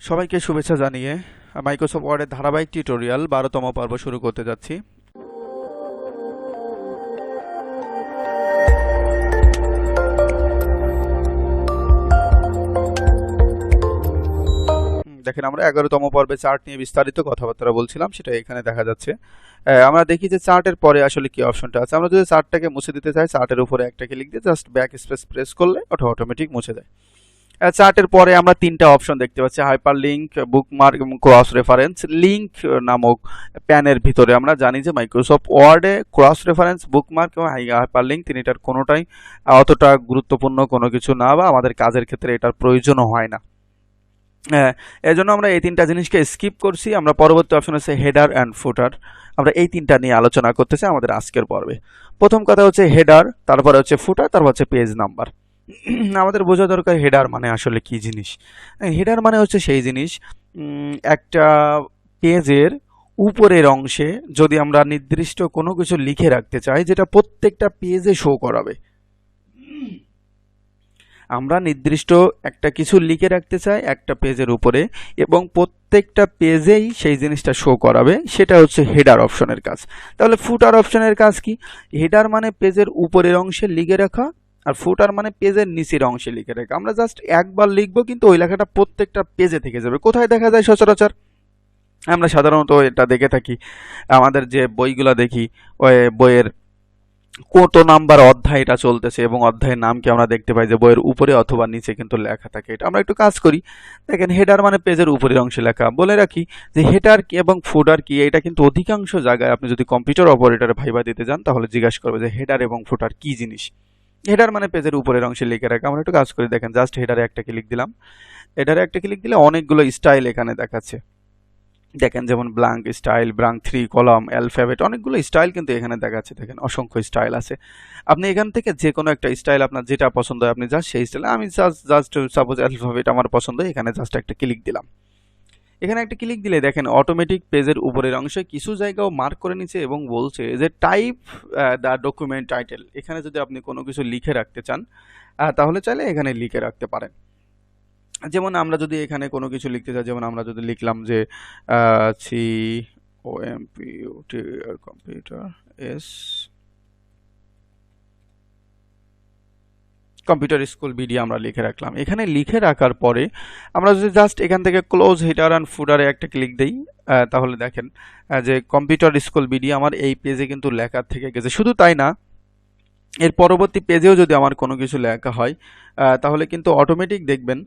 সবাইকে শুভেচ্ছা জানিয়ে মাইক্রোসফট ওয়ার্ডের ধারাবাহিক টিউটোরিয়াল 12তম পর্ব শুরু করতে যাচ্ছি। দেখেন আমরা 11তম পর্বে চার্ট নিয়ে বিস্তারিত কথাবার্তা বলছিলাম, সেটা এখানে দেখা যাচ্ছে। আমরা দেখি যে চার্টের পরে আসলে কি অপশনটা আছে। আমরা যদি চার্টটাকে মুছে দিতে চাই, চার্টের উপরে একটা ক্লিক দিয়ে জাস্ট ব্যাক স্পেস প্রেস করলে ওটা অটোমেটিক মুছে যায়। চার্টের পরে আমরা তিনটা অপশন দেখতে পাচ্ছি, হাইপার লিঙ্ক, বুকমার্ক এবং ক্রস রেফারেন্স। লিঙ্ক নামক প্যানের ভিতরে আমরা জানি যে মাইক্রোসফট ওয়ার্ডে ক্রস রেফারেন্স, বুকমার্ক এবং হাইপার লিঙ্ক তিনটার কোনোটাই অতটা গুরুত্বপূর্ণ কোনো কিছু না, বা আমাদের কাজের ক্ষেত্রে এটার প্রয়োজনও হয় না। এজন্য আমরা এই তিনটা জিনিসকে স্কিপ করছি। আমরা পরবর্তী অপশন আছে হেডার অ্যান্ড ফুটার। আমরা এই তিনটা নিয়ে আলোচনা করতেছি আমাদের আজকের পর্বে। প্রথম কথা হচ্ছে হেডার, তারপরে হচ্ছে ফুটার, তারপর হচ্ছে পেজ নাম্বার। আমাদের বোঝা দরকার হেডার মানে আসলে কি জিনিস। হেডার মানে হচ্ছে সেই জিনিস, একটা পেজের উপরের অংশে যদি আমরা নির্দিষ্ট কোনো কিছু লিখে রাখতে চাই যেটা প্রত্যেকটা পেজে শো করাবে। আমরা নির্দিষ্ট একটা কিছু লিখে রাখতে চাই একটা পেজের উপরে এবং প্রত্যেকটা পেজেই সেই জিনিসটা শো করাবে, সেটা হচ্ছে হেডার অপশনের কাজ। তাহলে ফুটার অপশনের কাজ কি? হেডার মানে পেজের উপরের অংশে লিখে রাখা, আর ফুটার মানে পেজের নিচের অংশে লিখে রাখা। আমরা জাস্ট একবার লিখবো কিন্তু ওই লেখাটা প্রত্যেকটা পেজে থেকে যাবে। কোথায় দেখা যায় সচরাচর? আমরা সাধারণত এটা দেখে থাকি, আমাদের যে বইগুলো দেখি, ওই বইয়ের কত নাম্বার অধ্যায়টা চলতেছে এবং অধ্যায়ের নাম কি আমরা দেখতে পাই যে বইয়ের উপরে অথবা নিচে কিন্তু লেখা থাকে। এটা আমরা একটু কাজ করি। দেখেন হেডার মানে পেজের উপরের অংশে লেখা। বলে রাখি যে হেডার কি এবং ফুটার কি, এটা কিন্তু অধিকাংশ জায়গায় আপনি যদি কম্পিউটার অপারেটরে ভাইবা দিতে যান তাহলে জিজ্ঞাসা করবে যে হেডার এবং ফুটার কি জিনিস। হেডার মানে পেজের উপরের অংশে লিখে রাখা। আমরা একটু কাজ করি। দেখেন জাস্ট হেডারে একটা ক্লিক দিলাম। হেডারে একটা ক্লিক দিলে অনেকগুলো স্টাইল এখানে দেখাচ্ছে। দেখেন যেমন blank style, blank 3 column, alphabet, অনেকগুলো স্টাইল কিন্তু এখানে দেখাচ্ছে। দেখেন অসংখ্য স্টাইল আছে। আপনি এখান থেকে যে কোনো একটা স্টাইল আপনার যেটা পছন্দ হয় আপনি জাস্ট সেই স্টাইল, আমি জাস্ট সাপোজ অ্যালফাবেট আমার পছন্দ, এখানে জাস্ট একটা ক্লিক দিলাম। এখানে একটা ক্লিক দিলে দেখেন অটোমেটিক পেজের উপরের অংশে কিছু জায়গাও মার্ক করে নিচ্ছে এবং বলছে যে টাইপ দ্য ডকুমেন্ট টাইটেল। এখানে যদি আপনি কোনো কিছু লিখে রাখতে চান তাহলে চাইলে এখানে লিখে রাখতে পারেন। যেমন আমরা যদি এখানে কোনো কিছু লিখতে চাই, যেমন আমরা যদি লিখলাম যে কম্পিউটার স্কুল বিডি আমরা লিখে রাখলাম। এখানে লিখে রাখার পরে আমরা যদি জাস্ট এখান থেকে ক্লোজ হেডার অ্যান্ড ফুটারে একটা ক্লিক দেই তাহলে দেখেন যে কম্পিউটার স্কুল বিডি আমার এই পেজে কিন্তু লেখা থেকে গেছে। শুধু তাই না, এর পরবর্তী পেজেও যদি আমার কোনো কিছু লেখা হয় তাহলে কিন্তু অটোমেটিক দেখবেন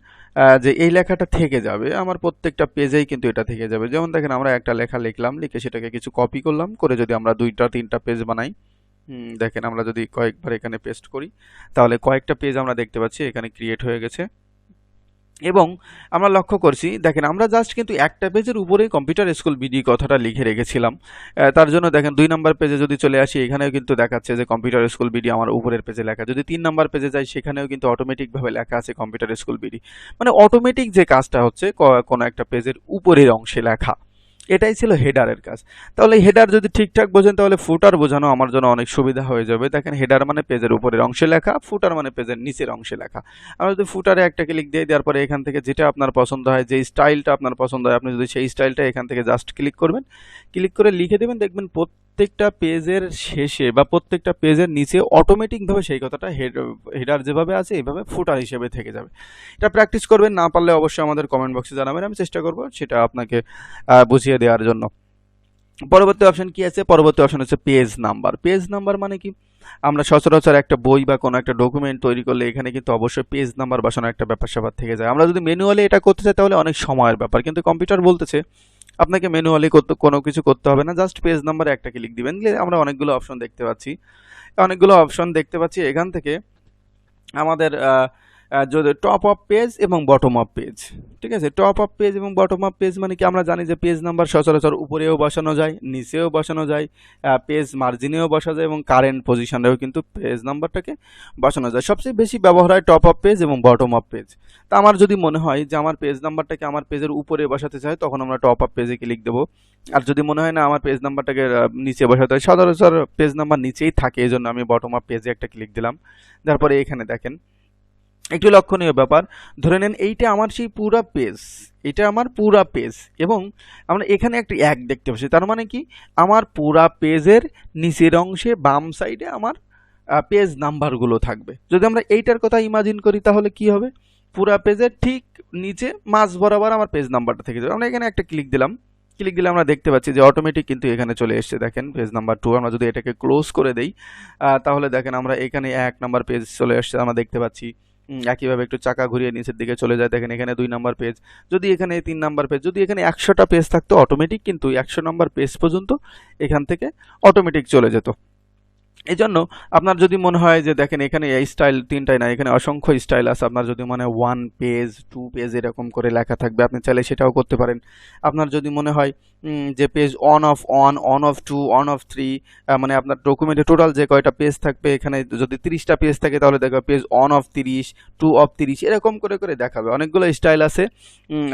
যে এই লেখাটা থেকে যাবে। আমার প্রত্যেকটা পেজেই কিন্তু এটা থেকে যাবে। যেমন দেখেন আমরা একটা লেখা লিখলাম, লিখে সেটাকে কিছু কপি করলাম, করে যদি আমরা 2-3টা পেজ বানাই, দেখেন আমরা যদি কয়েকবার এখানে পেস্ট করি তাহলে কয়েকটা পেজ আমরা দেখতে পাচ্ছি এখানে ক্রিয়েট হয়ে গেছে। এবং আমরা লক্ষ্য করছি, দেখেন আমরা জাস্ট কিন্তু একটা পেজের উপরেই কম্পিউটার স্কুল বিডি কথাটা লিখে রেখেছিলাম। তার জন্য দেখেন 2 নম্বর পেজে যদি চলে আসি, এখানেও কিন্তু দেখাচ্ছে যে কম্পিউটার স্কুল বিডি আমার উপরের পেজে লেখা। যদি 3 নম্বর পেজে যাই সেখানেও কিন্তু অটোমেটিকভাবে লেখা আছে কম্পিউটার স্কুল বিডি। মানে অটোমেটিক যে কাজটা হচ্ছে কোনো একটা পেজের উপরের অংশে লেখা, এটাই ছিল হেডারের কাজ। তাহলে হেডার যদি ঠিকঠাক বোঝেন তাহলে ফুটার বোঝানো আমার জন্য অনেক সুবিধা হয়ে যাবে। দেখেন হেডার মানে পেজের উপরের অংশে লেখা, ফুটার মানে পেজের নিচের অংশে লেখা। আমরা যদি ফুটারে একটা ক্লিক দিয়ে দেওয়ার পরে এখান থেকে যেটা আপনার পছন্দ হয়, যে স্টাইলটা আপনার পছন্দ হয়, আপনি যদি সেই স্টাইলটা এখান থেকে জাস্ট ক্লিক করবেন, ক্লিক করে লিখে দেবেন, দেখবেন প্রত্যেকটা পেজের শেষে বা প্রত্যেকটা পেজের নিচে অটোমেটিকভাবে সেই কথাটা হেডার যেভাবে আছে এইভাবে ফুটার হিসেবে থেকে যাবে। এটা প্র্যাকটিস করবেন, না পারলে অবশ্যই আমাদের কমেন্ট বক্সে জানাবেন, আমি চেষ্টা করব সেটা আপনাকে বুঝিয়ে দেওয়ার জন্য। পরবর্তী অপশন কি আছে? পরবর্তী অপশন হচ্ছে পেজ নাম্বার। পেজ নাম্বার মানে কি? আমরা সচরাচর একটা বই বা কোনো একটা ডকুমেন্ট তৈরি করলে এখানে কিন্তু অবশ্যই পেজ নাম্বার বসানোর একটা ব্যাপার স্যাপার থেকে যায়। আমরা যদি ম্যানুয়ালি এটা করতে চাই তাহলে অনেক সময়ের ব্যাপার, কিন্তু কম্পিউটার বলতেছে আপনাকে ম্যানুয়ালি কোনো কিছু করতে হবে না, জাস্ট পেজ নাম্বারে একটা ক্লিক দিবেন। আমরা অনেকগুলো অপশন দেখতে পাচ্ছি এখান থেকে আমাদের যদি টপ অফ পেজ এবং বটম অফ পেজ, ঠিক আছে। টপ অফ পেজ এবং বটম অফ পেজ মানে কি? আমরা জানি যে পেজ নাম্বার সচরাচর উপরেও বসানো যায়, নিচেও বসানো যায়, পেজ মার্জিনেও বসা যায় এবং কারেন্ট পজিশনেও কিন্তু পেজ নাম্বারটাকে বসানো যায়। সবচেয়ে বেশি ব্যবহার হয় টপ অফ পেজ এবং বটম অফ পেজ। তা আমার যদি মনে হয় যে আমার পেজ নাম্বারটাকে আমার পেজের উপরে বসাতে চাই, তখন আমরা টপ অফ পেজে ক্লিক দেবো। আর যদি মনে হয় না আমার পেজ নাম্বারটাকে নিচে বসাতে হয়, সচরাচর পেজ নাম্বার নিচেই থাকে, এই জন্য আমি বটম অফ পেজে একটা ক্লিক দিলাম। তারপরে এখানে দেখেন একটু লক্ষণীয় ব্যাপার, ধরে নেন এইটা আমার সেই পুরা পেজ, এটা আমার পুরা পেজ, এবং আমরা এখানে একটা এক দেখতে পাচ্ছি, তার মানে কি আমার পুরা পেজের নিচের অংশে বাম সাইডে আমার পেজ নাম্বারগুলো থাকবে। যদি আমরা এইটার কথা ইমাজিন করি তাহলে কি হবে, পুরা পেজের ঠিক নিচে মাঝ বরাবর আমার পেজ নাম্বারটা থেকে যাবে। আমরা এখানে একটা ক্লিক দিলাম, ক্লিক দিলে আমরা দেখতে পাচ্ছি যে অটোমেটিক কিন্তু এখানে চলে এসেছে, দেখেন পেজ নাম্বার 2। আমরা যদি এটাকে ক্লোজ করে দেই তাহলে দেখেন আমরা এখানে 1 নাম্বার পেজ চলে আসছে আমরা দেখতে পাচ্ছি। একইভাবে একটু চাকা ঘুরিয়ে নিচের দিকে চলে যায়, দেখেন এখানে 2 নাম্বার পেজ, যদি এখানে 3 নাম্বার পেজ, যদি এখানে 100টা পেজ থাকতো অটোমেটিক কিন্তু 100 নাম্বার পেজ পর্যন্ত এখান থেকে অটোমেটিক চলে যেত। এই জন্য আপনার যদি মনে হয় যে দেখেন এখানে এই স্টাইল 3টাই না, এখানে অসংখ্য স্টাইল আছে, আপনার যদি মনে হয় 1 পেজ 2 পেজ এরকম করে লেখা থাকবে, আপনি চাইলে সেটাও করতে পারেন। আপনার যদি মনে হয় যে page on of 1, on of 2, on of 3, মানে আপনার ডকুমেন্টে টোটাল যে কয়টা পেজ থাকবে, এখানে যদি 30টা পেজ থাকে তাহলে দেখবে পেজ অন অফ 30, 2 অফ 30, এরকম করে করে দেখাবে। অনেকগুলো স্টাইল আছে,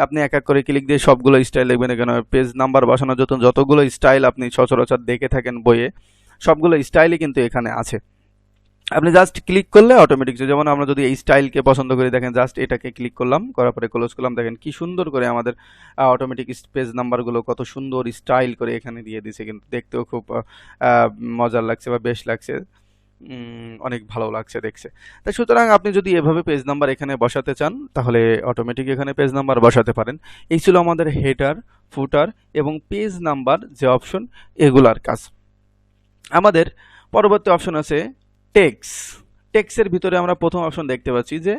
আপনি এক এক করে ক্লিক দিয়ে সবগুলো স্টাইল দেখবেন। এখানে পেজ নাম্বার বসানোর যতগুলো স্টাইল আপনি সচরাচর দেখে থাকেন বইয়ে, সবগুলো স্টাইলই কিন্তু এখানে আছে। আপনি জাস্ট ক্লিক করলে অটোমেটিক, যেমন আমরা যদি এই স্টাইলকে পছন্দ করি, দেখেন জাস্ট এটাকে ক্লিক করলাম, করার পরে ক্লোজ করলাম, দেখেন কি সুন্দর করে আমাদের অটোমেটিক পেজ নাম্বারগুলো কত সুন্দর স্টাইল করে এখানে দিয়ে দিছে, কিন্তু দেখতেও খুব মজার লাগছে বা বেশ লাগছে, অনেক ভালো লাগছে দেখছে। তাই সুতরাং আপনি যদি এভাবে পেজ নাম্বার এখানে বসাতে চান তাহলে অটোমেটিক এখানে পেজ নাম্বার বসাতে পারেন। এই ছিল আমাদের হেডার, ফুটার এবং পেজ নাম্বার যে অপশন, এগুলার কাজ। আমাদের পরবর্তী অপশন আছে টেক্স। টেক্সের ভিতরে আমরা প্রথম অপশন দেখতে পাচ্ছি যে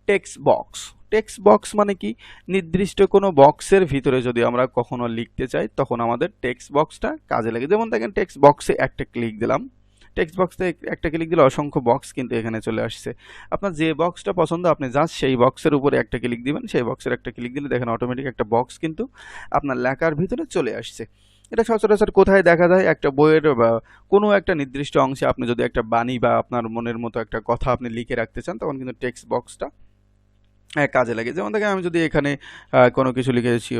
টেক্সট বক্স। টেক্সট বক্স মানে কি, নির্দিষ্ট কোনো বক্সের ভিতরে যদি আমরা কখনো লিখতে চাই তখন আমাদের টেক্সট বক্সটা কাজে লাগে। যেমন দেখেন টেক্সট বক্সে একটা ক্লিক দিলাম, টেক্সট বক্সে একটা ক্লিক দিলে অসংখ্য বক্স কিন্তু এখানে চলে আসছে। আপনার যে বক্সটা পছন্দ আপনি জাস্ট সেই বক্সের উপরে একটা ক্লিক দিবেন, সেই বক্সের একটা ক্লিক দিলে দেখেন অটোমেটিক একটা বক্স কিন্তু আপনার লেখার ভিতরে চলে আসছে। এটা সচরাচর কোথায় দেখা যায়, একটা বইয়ের বা কোনো একটা নির্দিষ্ট অংশে আপনি যদি একটা বাণী বা আপনার মনের মতো একটা কথা আপনি লিখে রাখতে চান তখন কিন্তু টেক্সট বক্সটা কাজে লাগে। যেমন দেখেন আমি যদি এখানে কোনো কিছু লিখেছি,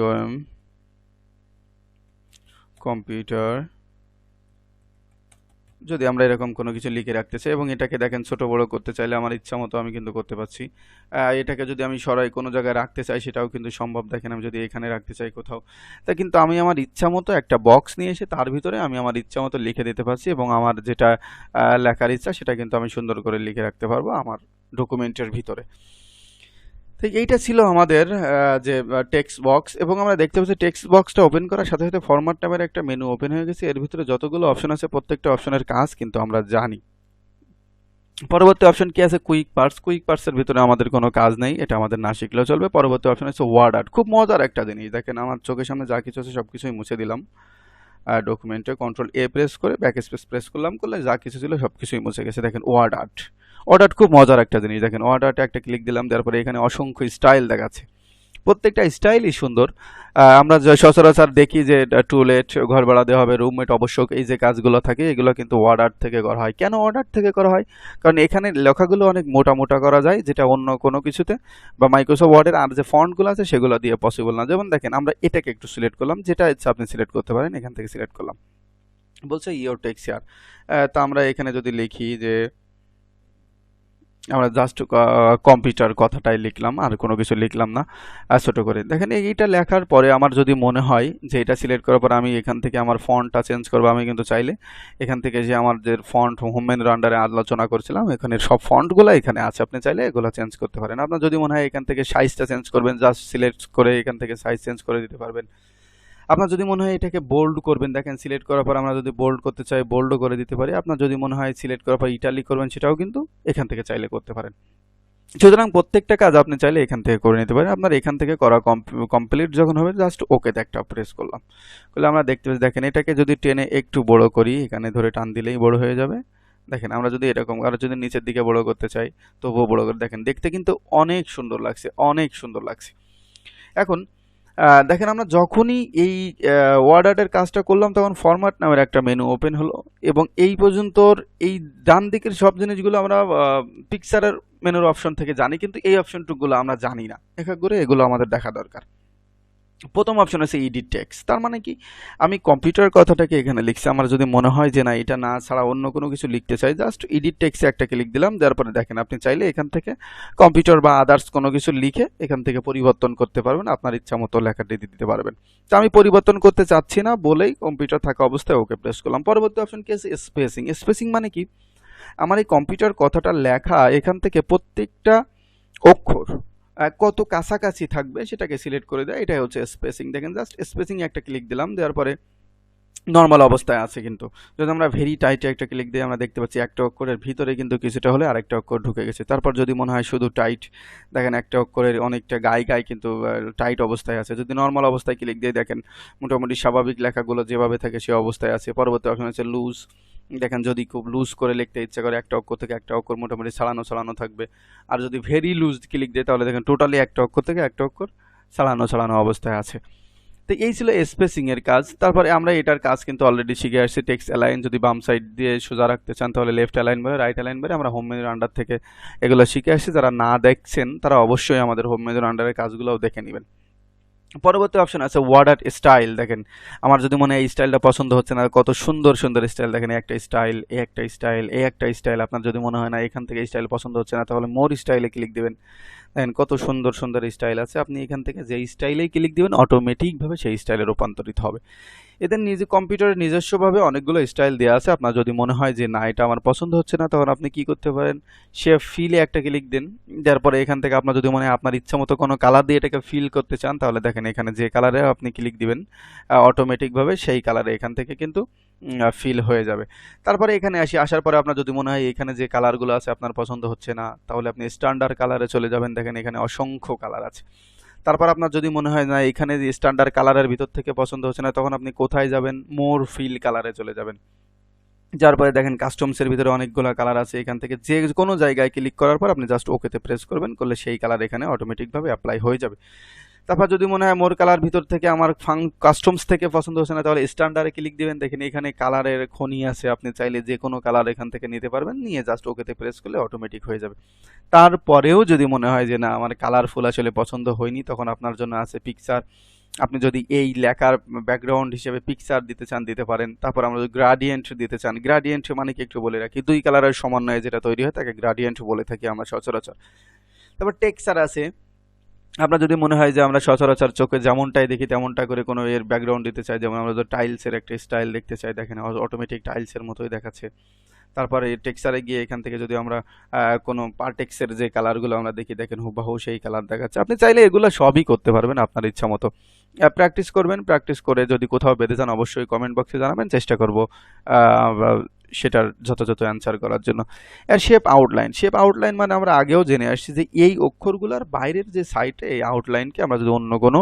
কম্পিউটার, যদি আমরা এরকম কোনো কিছু লিখে রাখতে চাই এবং এটাকে দেখেন ছোট বড় করতে চাইলে আমার ইচ্ছা মতো আমি কিন্তু করতে পারছি। এটাকে যদি আমি সরাই কোনো জায়গায় রাখতে চাই সেটাও কিন্তু সম্ভব। দেখেন আমি যদি এখানে রাখতে চাই কোথাও, তা কিন্তু আমি আমার ইচ্ছা মতো একটা বক্স নিয়ে এসে তার ভিতরে আমি আমার ইচ্ছা মতো লিখে দিতে পারছি এবং আমার যেটা লেখার ইচ্ছা সেটা কিন্তু আমি সুন্দর করে লিখে রাখতে পারবো আমার ডকুমেন্টের ভিতরে। তো এইটা ছিল আমাদের যে টেক্সট বক্স, এবং আমরা দেখতে পাচ্ছি টেক্সট বক্সটা ওপেন করার সাথে সাথে ফরম্যাট নামের একটা মেনু ওপেন হয়ে গেছে। এর ভিতরে যতগুলো অপশন আছে প্রত্যেকটা অপশনের কাজ কিন্তু আমরা জানি। পরবর্তী অপশন কি আছে, কুইক পার্টস। কুইক পার্টসের ভিতরে আমাদের কোনো কাজ নেই, এটা আমাদের না শিখলেও চলবে। পরবর্তী অপশন আছে ওয়ার্ড আর্ট, খুব মজার একটা জিনিস। দেখেন আমার চোখের সামনে যা কিছু আছে সবকিছুই মুছে দিলাম, ডকুমেন্টে কন্ট্রোল এ প্রেস করে ব্যাক স্পেস প্রেস করলে যা কিছু ছিল সবকিছুই মুছে গেছে। দেখেন ওয়ার্ড আর্ট, ওয়ার্ড আর্ট খুব মজার একটা জিনিস। দেখেন ওয়ার্ড আর্টে একটা ক্লিক দিলাম, তারপরে এখানে অসংখ্য স্টাইল দেখাচ্ছে, প্রত্যেকটা স্টাইলই সুন্দর। আমরা সচরাচর দেখি যে টুলেট, ঘর ভাড়া দেওয়া হবে, রুমমেট, আবশ্যক, এই যে কাজগুলো থাকে এগুলো কিন্তু ওয়ার্ড আর্ট থেকে করা হয়। কেন ওয়ার্ড আর্ট থেকে করা হয়? কারণ এখানে লেখাগুলো অনেক মোটা মোটা করা যায়, যেটা অন্য কোনো কিছুতে বা মাইক্রোসফট ওয়ার্ডের আর যে ফন্টগুলো আছে সেগুলো দিয়ে পসিবল না। যেমন দেখেন আমরা এটাকে একটু সিলেক্ট করলাম, যেটা ইচ্ছা আপনি সিলেক্ট করতে পারেন, এখান থেকে সিলেক্ট করলাম, বলছে ইওর টেক্সট হিয়ার। তা আমরা এখানে যদি লিখি যে আমরা জাস্ট কম্পিউটার কথাটাই লিখলাম, আর কোনো কিছু লিখলাম না, ছোট করে। দেখেন এইটা লেখার পরে আমার যদি মনে হয় যে এটা সিলেক্ট করার পর আমি এখান থেকে আমার ফন্টটা চেঞ্জ করবো, আমি কিন্তু চাইলে এখান থেকে যে আমার যে ফন্ট হোম মেনুর আন্ডারে আলোচনা করছিলাম এখানে সব ফন্টগুলো এখানে আছে, আপনি চাইলে এগুলো চেঞ্জ করতে পারেন। আপনার যদি মনে হয় এখান থেকে সাইজটা চেঞ্জ করবেন, জাস্ট সিলেক্ট করে এখান থেকে সাইজ চেঞ্জ করে দিতে পারবেন। আপনার যদি মনে হয় এটাকে বোল্ড করবেন, দেখেন সিলেক্ট করার পর আমরা যদি বোল্ড করতে চাই বোল্ডও করে দিতে পারি। আপনার যদি মনে হয় সিলেক্ট করার পর ইটালিক করবেন সেটাও কিন্তু এখান থেকে চাইলে করতে পারেন। সুতরাং প্রত্যেকটা কাজ আপনি চাইলে এখান থেকে করে নিতে পারেন। আপনার এখান থেকে করা কমপ্লিট যখন হবে জাস্ট ওকেতে একটা প্রেস করলাম, করলে আমরা দেখতে পাচ্ছি। দেখেন এটাকে যদি টেনে একটু বড় করি, এখানে ধরে টান দিলেই বড় হয়ে যাবে। দেখেন আমরা যদি এরকম আর যদি নিচের দিকে বড় করতে চাই তবুও বড় করে, দেখেন দেখতে কিন্তু অনেক সুন্দর লাগছে, অনেক সুন্দর লাগছে। এখন দেখেন আমরা যখনই এই ওয়ার্ড আর্টের কাজটা করলাম তখন ফরম্যাট নামের একটা মেনু ওপেন হলো, এবং এই পর্যন্ত এই ডান দিকের সব জিনিসগুলো আমরা পিকচারের মেনুর অপশন থেকে জানি, কিন্তু এই অপশনটুকুলো আমরা জানি না। এক এক করে এগুলো আমাদের দেখা দরকার। প্রথম অপশন আছে এডিট টেক্সট। তার মানে কি, আমি কম্পিউটার কথাটাকে এখানে লিখছি, আমার যদি মনে হয় যে না এটা না ছাড়া অন্য কোনো কিছু লিখতে চাই, জাস্ট এডিট টেক্সটে একটা ক্লিক দিলাম, দেওয়ার পরে দেখেন আপনি চাইলে এখান থেকে কম্পিউটার বা আদার্স কোনো কিছু লিখে এখান থেকে পরিবর্তন করতে পারবেন, আপনার ইচ্ছা মতো লেখাটি দিতে পারবেন। তো আমি পরিবর্তন করতে চাচ্ছি না বলেই কম্পিউটার থাকা অবস্থায় ওকে প্রেস করলাম। পরবর্তী অপশন কি আছে, স্পেসিং। স্পেসিং মানে কি, আমার এই কম্পিউটার কথাটা লেখা এখান থেকে প্রত্যেকটা অক্ষর কত কাছাকাছি থাকবে সেটাকে সিলেক্ট করে দেয়, এটাই হচ্ছে স্পেসিং। দেখেন জাস্ট স্পেসিং একটা ক্লিক দিলাম, দেওয়ার পরে নর্মাল অবস্থায় আছে, কিন্তু যদি আমরা ভেরি টাইটে একটা ক্লিক দিই আমরা দেখতে পাচ্ছি একটা অক্ষরের ভিতরে কিন্তু কিছুটা হলে আরেকটা অক্ষর ঢুকে গেছে। তারপর যদি মনে হয় শুধু টাইট, দেখেন একটা অক্ষরের অনেকটা গায়ে গায়ে কিন্তু টাইট অবস্থায় আছে। যদি নর্মাল অবস্থায় ক্লিক দিয়ে দেখেন মোটামুটি স্বাভাবিক লেখাগুলো যেভাবে থাকে সে অবস্থায় আছে। পরবর্তী অপশন হচ্ছে লুজ। দেখেন যদি খুব লুজ করে লিখতে ইচ্ছা করে একটা অক্ষর থেকে একটা অক্ষর মোটামুটি ছাড়ানো ছাড়ানো থাকবে। আর যদি ভেরি লুজ ক্লিক দেয় তাহলে দেখেন টোটালি একটা অক্ষর থেকে একটা অক্ষর ছাড়ানো ছাড়ানো অবস্থায় আছে। তো এই ছিল স্পেসিং এর কাজ। তারপরে আমরা এটার কাজ কিন্তু অলরেডি শিখে আসছি। টেক্সট অ্যালাইন যদি বাম সাইড দিয়ে সোজা রাখতে চান তাহলে লেফট অ্যালাইন বারে, রাইট অ্যালাইন বারে আমরা হোম মেনুর আন্ডার থেকে এগুলো শিখে আসছি। যারা না দেখছেন তারা অবশ্যই আমাদের হোম মেনুর আন্ডারের কাজগুলোও দেখে নেবেন। পরবর্তী অপশন আছে ওয়ার্ড আর্ট স্টাইল। দেখেন আমার যদি মনে হয় এই স্টাইলটা পছন্দ হচ্ছে না, কত সুন্দর সুন্দর স্টাইল, দেখেন একটা স্টাইল, এই একটা স্টাইল, এই একটা স্টাইল। আপনার যদি মনে হয় না এখান থেকে স্টাইল পছন্দ হচ্ছে না তাহলে মোর স্টাইলে ক্লিক দিবেন। দেখেন কত সুন্দর সুন্দর স্টাইল আছে, আপনি এখান থেকে যে স্টাইলেই ক্লিক দিবেন অটোমেটিকভাবে সেই স্টাইলে রূপান্তরিত হবে। এদের নিজে কম্পিউটারের নিজস্বভাবে অনেকগুলো স্টাইল দেওয়া আছে। আপনার যদি মনে হয় যে না এটা আমার পছন্দ হচ্ছে না তখন আপনি কি করতে পারেন, সে ফিলে একটা ক্লিক দিন, দেওয়ার পরে এখান থেকে আপনার যদি মনে হয় আপনার ইচ্ছা মতো কোনো কালার দিয়ে এটাকে ফিল করতে চান তাহলে দেখেন এখানে যে কালারে আপনি ক্লিক দিবেন অটোমেটিকভাবে সেই কালারে এখান থেকে কিন্তু ফিল হয়ে যাবে। তারপরে এখানে আসার পরে আপনার যদি মনে হয় এখানে যে কালারগুলো আছে আপনার পছন্দ হচ্ছে না তাহলে আপনি স্ট্যান্ডার্ড কালারে চলে যাবেন। দেখেন এখানে অসংখ্য কালার আছে। তারপর আপনার যদি মনে হয় না এখানে যে স্ট্যান্ডার্ড কালারের ভিতর থেকে পছন্দ হচ্ছে না তখন আপনি কোথায় যাবেন, মোর ফিল কালারে চলে যাবেন। যার পরে দেখেন কাস্টমসের ভিতরে অনেকগুলো কালার আছে, এখান থেকে যে কোনো জায়গায় ক্লিক করার পর আপনি জাস্ট ওকেতে প্রেস করবেন, করলে সেই কালার এখানে অটোমেটিকভাবে অ্যাপ্লাই হয়ে যাবে। তারপর যদি মনে হয় মোর কালার ভিতর থেকে আমার কাস্টমস থেকে পছন্দ হচ্ছে না তাহলে স্ট্যান্ডার্ডে ক্লিক দিবেন। দেখেন এখানে কালারের খনি আছে, আপনি চাইলে যে কোনো কালার এখান থেকে নিতে পারবেন, নিয়ে জাস্ট ওকেতে প্রেস করলে অটোমেটিক হয়ে যাবে। তারপরেও যদি মনে হয় যে না আমার কালারফুল আসলে পছন্দ হয়নি তখন আপনার জন্য আছে পিকচার। আপনি যদি এই লেখার ব্যাকগ্রাউন্ড হিসেবে পিকচার দিতে চান দিতে পারেন। তারপর আমরা যদি গ্রাডিয়েন্ট দিতে চান, গ্রাডিয়েন্ট মানে কি একটু বলে রাখি, দুই কালারের সমন্বয়ে যেটা তৈরি হয় তাকে গ্রাডিয়েন্ট বলে থাকি আমরা সচরাচর। তারপর টেক্সচার আছে, আপনার যদি মনে হয় যে আমরা সচরাচর চোখে যেমনটাই দেখি তেমনটা করে কোনো এর ব্যাকগ্রাউন্ড দিতে চাই, যেমন আমরা যদি টাইলসের একটা স্টাইল দেখতে চাই, দেখেন অটোমেটিক টাইলসের মতোই দেখাচ্ছে। তারপরে টেক্সচারে গিয়ে এখান থেকে যদি আমরা কোনো পার্টেক্সের যে কালারগুলো আমরা দেখি দেখেন হুবহু সেই কালার দেখাচ্ছে। আপনি চাইলে এগুলো সবই করতে পারবেন আপনার ইচ্ছা মতো। প্র্যাকটিস করবেন, প্র্যাকটিস করে যদি কোথাও বেঁধে যান অবশ্যই কমেন্ট বক্সে জানাবেন, চেষ্টা করব সেটার যথাযথ অ্যান্সার করার জন্য। আর শেপ আউটলাইন, শেপ আউটলাইন মানে আমরা আগেও জেনে আসছি যে এই অক্ষরগুলোর বাইরের যে সাইডে এই আউটলাইনকে আমরা যদি অন্য কোনো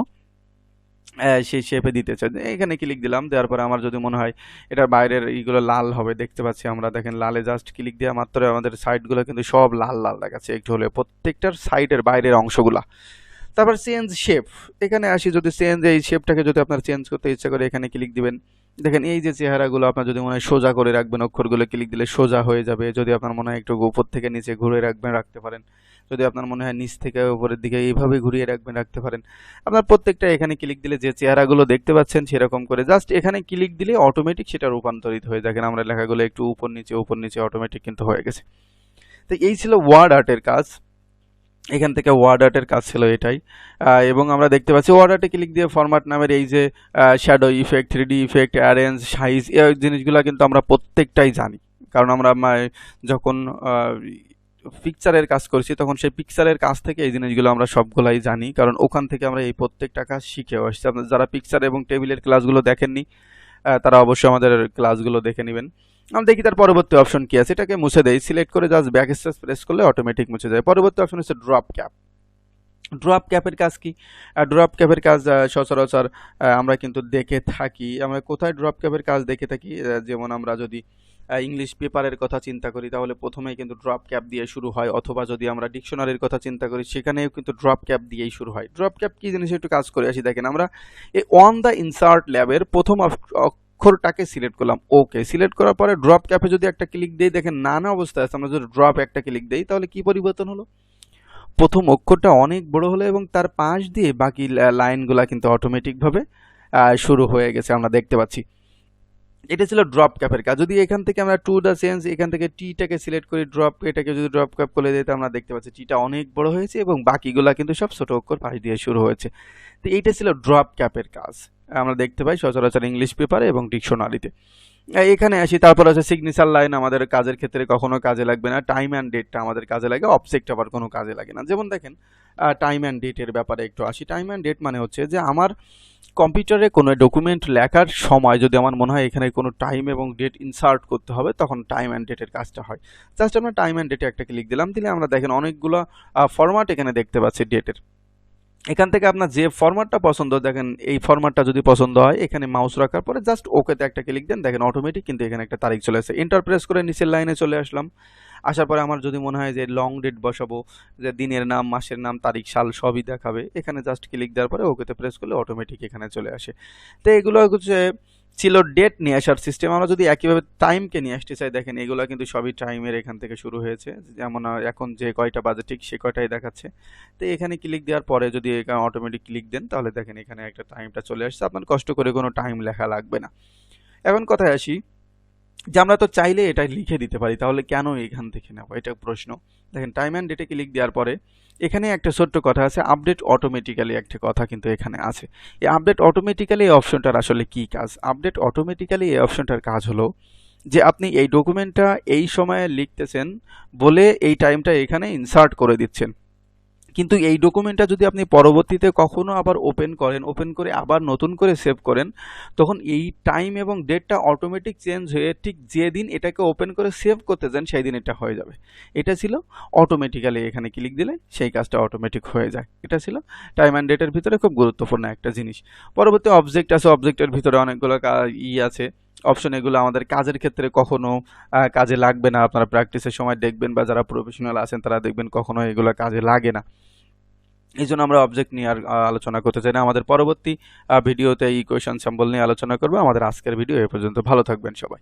সেই শেপে দিতে চাই, এখানে ক্লিক দিলাম, দেওয়ার পরে আমার যদি মনে হয় এটার বাইরের এইগুলো লাল হবে, দেখতে পাচ্ছি আমরা, দেখেন লালে জাস্ট ক্লিক দেওয়া মাত্র আমাদের সাইডগুলো কিন্তু সব লাল লাল দেখাচ্ছে একটু হলে প্রত্যেকটার সাইডের বাইরের অংশগুলা। তারপর চেঞ্জ শেপ, এখানে আসি, যদি চেঞ্জ এই শেপটাকে যদি আপনার চেঞ্জ করতে ইচ্ছা করে এখানে ক্লিক দিবেন। দেখেন এই যে চেহারাগুলো আপনার যদি মনে হয় সোজা করে রাখবেন, অক্ষরগুলো ক্লিক দিলে সোজা হয়ে যাবে। যদি আপনার মনে হয় একটু উপর থেকে নিচে ঘুরে রাখবেন রাখতে পারেন, যদি আপনার মনে হয় নিচ থেকে উপরের দিকে এইভাবে ঘুরিয়ে রাখবেন রাখতে পারেন। আপনার প্রত্যেকটা এখানে ক্লিক দিলে যে চেহারাগুলো দেখতে পাচ্ছেন সেরকম করে জাস্ট এখানে ক্লিক দিলে অটোমেটিক সেটা রূপান্তরিত হয়ে দেখেন আমরা লেখাগুলো একটু উপর নিচে অটোমেটিক কিন্তু হয়ে গেছে। তো এই ছিল ওয়ার্ড আর্টের কাজ। এখান থেকে ওয়ার্ড আর্টের কাজ ছিল এটাই। এবং আমরা দেখতে পাচ্ছি ওয়ার্ড আর্টে ক্লিক দিয়ে ফরম্যাট নামের এই যে shadow effect, 3D effect, arrange, size, এই জিনিসগুলো কিন্তু আমরা প্রত্যেকটাই জানি, কারণ আমরা যখন পিকচারের কাজ করছি তখন সেই পিকচারের কাজ থেকে এই জিনিসগুলো আমরা সবগুলাই জানি, কারণ ওখান থেকে আমরা এই প্রত্যেকটা কাজ শিখেও আসছি। আপনারা যারা পিকচার এবং টেবিলের ক্লাসগুলো দেখেননি তারা অবশ্যই আমাদের ক্লাসগুলো দেখে নেবেন। আমরা দেখি তার পরবর্তী অপশন কি আছে, এটাকে মুছে দেই, সিলেক্ট করে জাস্ট ব্যাক স্পেস প্রেস করলে অটোমেটিক মুছে যায়। পরবর্তী অপশন হচ্ছে ড্রপ ক্যাপ। ড্রপ ক্যাপের কাজ কি? ড্রপ ক্যাপের কাজ সচরাচর আমরা কিন্তু দেখে থাকি। আমরা কোথায় ড্রপ ক্যাপের কাজ দেখে থাকি, যেমন আমরা যদি ইংলিশ পেপারের কথা চিন্তা করি তাহলে প্রথমেই কিন্তু ড্রপ ক্যাপ দিয়ে শুরু হয়, অথবা যদি আমরা ডিকশনারির কথা চিন্তা করি সেখানেও কিন্তু ড্রপ ক্যাপ দিয়েই শুরু হয়। ড্রপ ক্যাপ কি জিনিস একটু কাজ করে আসি। দেখেন আমরা এই অন দ্য ইনসার্ট ল্যাবের প্রথম অক্ষরটাকে সিলেক্ট করলাম, ওকে সিলেক্ট করার পরে ড্রপ ক্যাপে যদি একটা ক্লিক দিই, দেখেন নানা অবস্থায় আছে, আমরা যদি ড্রপ একটা ক্লিক দিই তাহলে কি পরিবর্তন হলো, প্রথম অক্ষরটা অনেক বড় হলো এবং তার পাশ দিয়ে বাকি লাইনগুলা কিন্তু অটোমেটিকভাবে শুরু হয়ে গেছে আমরা দেখতে পাচ্ছি। এটা ছিল ড্রপ ক্যাপের কাজ। যদি এখান থেকে আমরা টু দ্য চেঞ্জ এখান থেকে টিটাকে সিলেক্ট করি, ড্রপ এটাকে যদি ড্রপ ক্যাপ করে দিই, আমরা দেখতে পাচ্ছি টিটা অনেক বড় হয়েছে এবং বাকিগুলা কিন্তু সব ছোট অক্ষর পাশ দিয়ে শুরু হয়েছে। তো এইটা ছিল ড্রপ ক্যাপের কাজ, আমরা দেখতে পাই সচরাচর ইংলিশ পেপারে এবং ডিকশনারিতে। এখানে আসি, তারপর আছে সিগনেচার লাইন আমাদের কাজের ক্ষেত্রে কখনো কাজে লাগবে না। টাইম অ্যান্ড ডেটটা আমাদের কাজে লাগে, অবজেক্ট আবার কোনো কাজে লাগে না। যেমন দেখেন টাইম অ্যান্ড ডেটের ব্যাপারে একটু আসি। টাইম অ্যান্ড ডেট মানে হচ্ছে যে আমার কম্পিউটারে কোনো ডকুমেন্ট লেখার সময় যদি আমার মনে হয় এখানে কোনো টাইম এবং ডেট ইনসার্ট করতে হবে, তখন টাইম অ্যান্ড ডেটের কাজটা হয়। জাস্ট আমরা টাইম অ্যান্ড ডেটে একটা ক্লিক দিলাম, দিলে আমরা দেখেন অনেকগুলো ফরম্যাট এখানে দেখতে পাচ্ছি ডেটের। এখান থেকে আপনার যে ফরম্যাটটা পছন্দ, দেখেন এই ফরম্যাটটা যদি পছন্দ হয় এখানে মাউস রাখার পরে জাস্ট ওকেতে একটা ক্লিক দেন, দেখেন অটোমেটিক কিন্তু এখানে একটা তারিখ চলে আসে। এন্টার প্রেস করে নিচের লাইনে চলে আসলাম। আসার পরে আমার যদি মনে হয় যে লং ডেট বসাবো, যে দিনের নাম, মাসের নাম, তারিখ, সাল সবই দেখাবে, এখানে জাস্ট ক্লিক দেওয়ার পরে ওকেতে প্রেস করলে অটোমেটিক এখানে চলে আসে। তো এগুলো হচ্ছে ছিল ডেট নিয়ে আসার সিস্টেম। আমরা যদি একইভাবে টাইমকে নিয়ে আসতে চাই, দেখেন এগুলো কিন্তু সবই টাইমের এখান থেকে শুরু হয়েছে। যেমন এখন যে কয়টা বাজে ঠিক সে কয়টাই দেখাচ্ছে। তো এখানে ক্লিক দেওয়ার পরে যদি এখানে অটোমেটিক ক্লিক দেন, তাহলে দেখেন এখানে একটা টাইমটা চলে আসছে, আপনার কষ্ট করে কোনো টাইম লেখা লাগবে না। এখন কথায় আসি যে আমরা তো চাইলে এটা লিখে দিতে পারি, তাহলে কেন এখান থেকে নেব, এটা প্রশ্ন। দেখেন টাইম অ্যান্ড ডেটে ক্লিক দেওয়ার পরে এখানে একটা ছোট্ট কথা আছে, আপডেট অটোমেটিক্যালি একটা কথা কিন্তু এখানে আছে। এই আপডেট অটোমেটিক্যালি এই অপশনটার আসলে কি কাজ? আপডেট অটোমেটিক্যালি এই অপশনটার কাজ হলো যে আপনি এই ডকুমেন্টটা এই সময়ে লিখতেছেন বলে এই টাইমটা এখানে ইনসার্ট করে দিচ্ছেন, কিন্তু এই ডকুমেন্টটা যদি আপনি পরবর্তীতে কখনো আবার ওপেন করেন, ওপেন করে আবার নতুন করে সেভ করেন, তখন এই টাইম এবং ডেটটা অটোমেটিক চেঞ্জ হয়ে ঠিক যে দিন এটাকে ওপেন করে সেভ করতে যান সেই দিন এটা হয়ে যাবে। এটা ছিল অটোমেটিক্যালি, এখানে ক্লিক দিলে সেই কাজটা অটোমেটিক হয়ে যায়। এটা ছিল টাইম অ্যান্ড ডেটের ভিতরে খুব গুরুত্বপূর্ণ একটা জিনিস। পরবর্তী অবজেক্ট আছে, অবজেক্টের ভিতরে অনেকগুলো আছে অপশন। এগুলো আমাদের কাজের ক্ষেত্রে কখনো কাজে লাগবে না, আপনারা প্র্যাকটিসের সময় দেখবেন বা যারা প্রফেশনাল আছেন তারা দেখবেন কখনো এগুলো কাজে লাগে না। এই জন্য আমরা অবজেক্ট নিয়ে আর আলোচনা করতে চাই না। আমাদের পরবর্তী ভিডিওতে এই ইকুয়েশন সিম্বল নিয়ে আলোচনা করবো। আমাদের আজকের ভিডিও এ পর্যন্ত। ভালো থাকবেন সবাই।